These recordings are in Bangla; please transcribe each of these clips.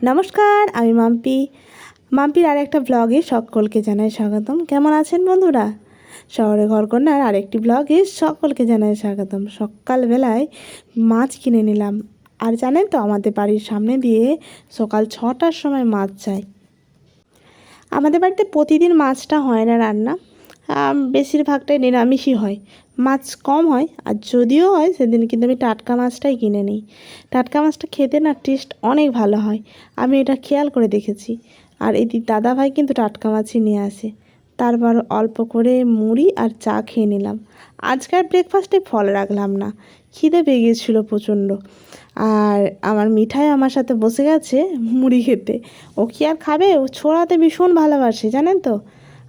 নমস্কার, আমি মাম্পির আরেকটা ব্লগে সকলকে জানাই স্বাগতম। কেমন আছেন বন্ধুরা? শহরে ঘরকন্যার আরেকটি ব্লগে সকলকে জানাই স্বাগতম। সকালবেলায় মাছ কিনে নিলাম। আর জানেন তো, আমাদের বাড়ির সামনে দিয়ে সকাল 6টার সময় মাছ যায়। আমাদের বাড়িতে প্রতিদিন মাছটা হয় না রান্না, বেশিরভাগটাই নিরামিষই হয়। মাছ কম হয়, আর যদিও হয় সেদিন কিন্তু আমি টাটকা মাছটাই কিনে নিই। টাটকা মাছটা খেতে না টেস্ট অনেক ভালো হয়, আমি এটা খেয়াল করে দেখেছি। আর এই দাদাভাই কিন্তু টাটকা মাছই নিয়ে আসে। তারপর অল্প করে মুড়ি আর চা খেয়ে নিলাম। আজকের ব্রেকফাস্টে ফল রাখলাম না, খিদে পেয়ে গিয়েছিলো প্রচণ্ড। আর আমার মিঠাই আমার সাথে বসে গেছে মুড়ি খেতে। ও কি আর খাবে, ও ছোড়াতে ভীষণ ভালোবাসে জানেন তো।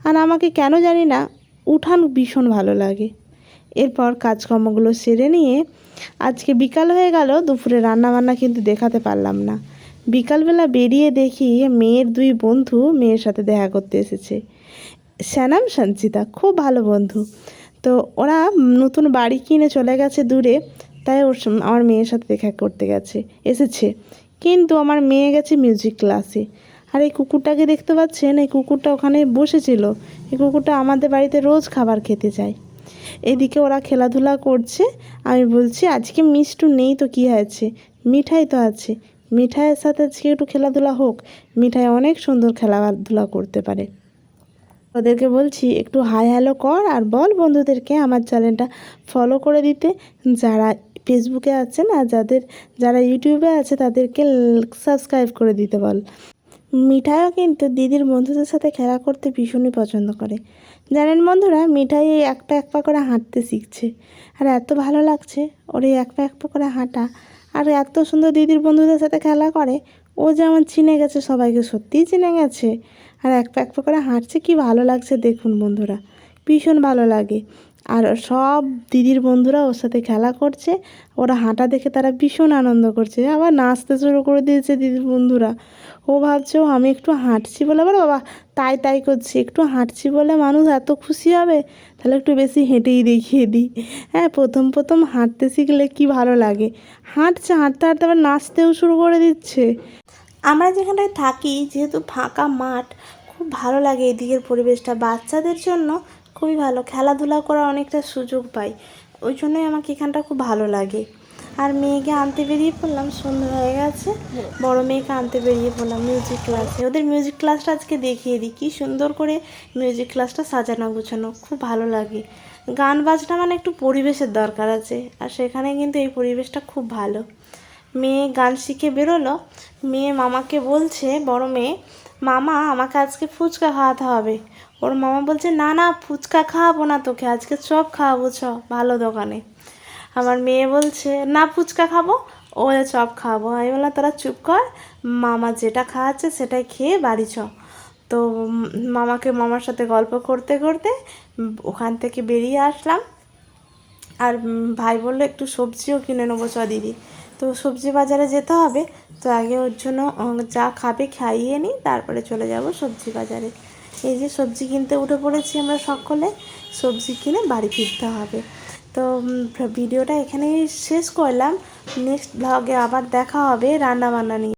আর আমাকে কেন জানি না উঠান ভীষণ ভালো লাগে। এরপর কাজকর্মগুলো সেরে নিয়ে আজকে বিকাল হয়ে গেল, দুপুরে রান্নাবান্না কিন্তু দেখাতে পারলাম না। বিকালবেলা বেরিয়ে দেখি মেয়ের দুই বন্ধু মেয়ের সাথে দেখা করতে এসেছে। শ্যানাম সঞ্চিতা খুব ভালো বন্ধু। তো ওরা নতুন বাড়ি কিনে চলে গেছে দূরে, তাই আমার মেয়ের সাথে দেখা করতে এসেছে। কিন্তু আমার মেয়ে গেছে মিউজিক ক্লাসে। আর এই কুকুরটাকে দেখতে পাচ্ছেন, এই কুকুরটা ওখানে বসেছিল। এই কুকুরটা আমাদের বাড়িতে রোজ খাবার খেতে যায়। এদিকে ওরা খেলাধুলা করছে। আমি বলছি আজকে মিষ্টু নেই তো কী হয়েছে, মিঠাই তো আছে, মিঠাইয়ের সাথে আজকে একটু খেলাধুলা হোক। মিঠাই অনেক সুন্দর খেলাধুলা করতে পারে। ওদেরকে বলছি একটু হাই হ্যালো কর, আর বল বন্ধুদেরকে আমার চ্যানেলটা ফলো করে দিতে। যারা ফেসবুকে আছেন আর যারা ইউটিউবে আছে তাদেরকে সাবস্ক্রাইব করে দিতে বল। মিঠাইও কিন্তু দিদির বন্ধুদের সাথে খেলা করতে ভীষণই পছন্দ করে। জানেন বন্ধুরা, মিঠাই এই এক পা করে হাঁটতে শিখছে। আর এত ভালো লাগছে ওর এই এক পা করে হাঁটা। আর এত সুন্দর দিদির বন্ধুদের সাথে খেলা করে। ও যেমন চিনে গেছে সবাইকে, সত্যিই চিনে গেছে। আর এক পা করে হাঁটছে, কি ভালো লাগছে দেখুন বন্ধুরা, ভীষণ ভালো লাগে। আর সব দিদির বন্ধুরা ওর সাথে খেলা করছে, ওরা হাঁটা দেখে তারা ভীষণ আনন্দ করছে। আবার নাচতে শুরু করে দিয়েছে দিদির বন্ধুরা। ও ভাবছে আমি একটু হাঁটছি বলে, আবার বাবা তাই করছি, একটু হাঁটছি বলে মানুষ এত খুশি হবে, তাহলে একটু বেশি হেঁটেই দেখিয়ে দিই। হ্যাঁ, প্রথম হাঁটতে শিখলে কি ভালো লাগে। হাঁটতে হাঁটতে আবার নাচতেও শুরু করে দিচ্ছে। আমরা যেখানটায় থাকি, যেহেতু ফাঁকা মাঠ, খুব ভালো লাগে এদিকের পরিবেশটা। বাচ্চাদের জন্য খুবই ভালো, খেলাধুলা করার অনেকটা সুযোগ পাই। ওই জন্যই আমাকে এখানটা খুব ভালো লাগে। আর মেয়েকে আনতে বেরিয়ে পড়লাম, সন্ধ্যা হয়ে গেছে। বড় মেয়েকে আনতে বেরিয়ে পড়লাম মিউজিক ক্লাসে। ওদের মিউজিক ক্লাসটা আজকে দেখিয়ে দিই, কী সুন্দর করে মিউজিক ক্লাসটা সাজানো গুছানো, খুব ভালো লাগে। গান বাজনা মানে একটু পরিবেশের দরকার আছে, আর সেখানে কিন্তু এই পরিবেশটা খুব ভালো। মেয়ে গান শিখে বেরোলো। মেয়ে মামাকে বলছে, বড় মেয়ে, মামা আমাকে আজকে ফুচকা খাওয়াতে হবে। ওর মামা বলছে, না না ফুচকা খাওয়াবো না তোকে, আজকে চপ খাওয়াবো, ভালো দোকানে। আমার মেয়ে বলছে না ফুচকা খাবো, ও চপ খাওয়াবো। আমি বললাম তোরা চুপ কর, মামা যেটা খাওয়াচ্ছে সেটাই খেয়ে বাড়ি চ। তো মামার সাথে গল্প করতে করতে ওখান থেকে বেরিয়ে আসলাম। আর ভাই বললো একটু সবজিও কিনে নেবো চ দিদি। তো সবজি বাজারে যেতে হবে, তো আগে ওর জন্য যা খাবে খাইয়ে নিই, তারপরে চলে যাব সবজি বাজারে। এই যে সবজি কিনতে উঠে পড়েছি আমরা সকলে, সবজি কিনে বাড়ি ফিরতে হবে। তো ভিডিওটা এখানেই শেষ করলাম। নেক্সট ব্লগে আবার দেখা হবে রান্নাবান্না নিয়ে।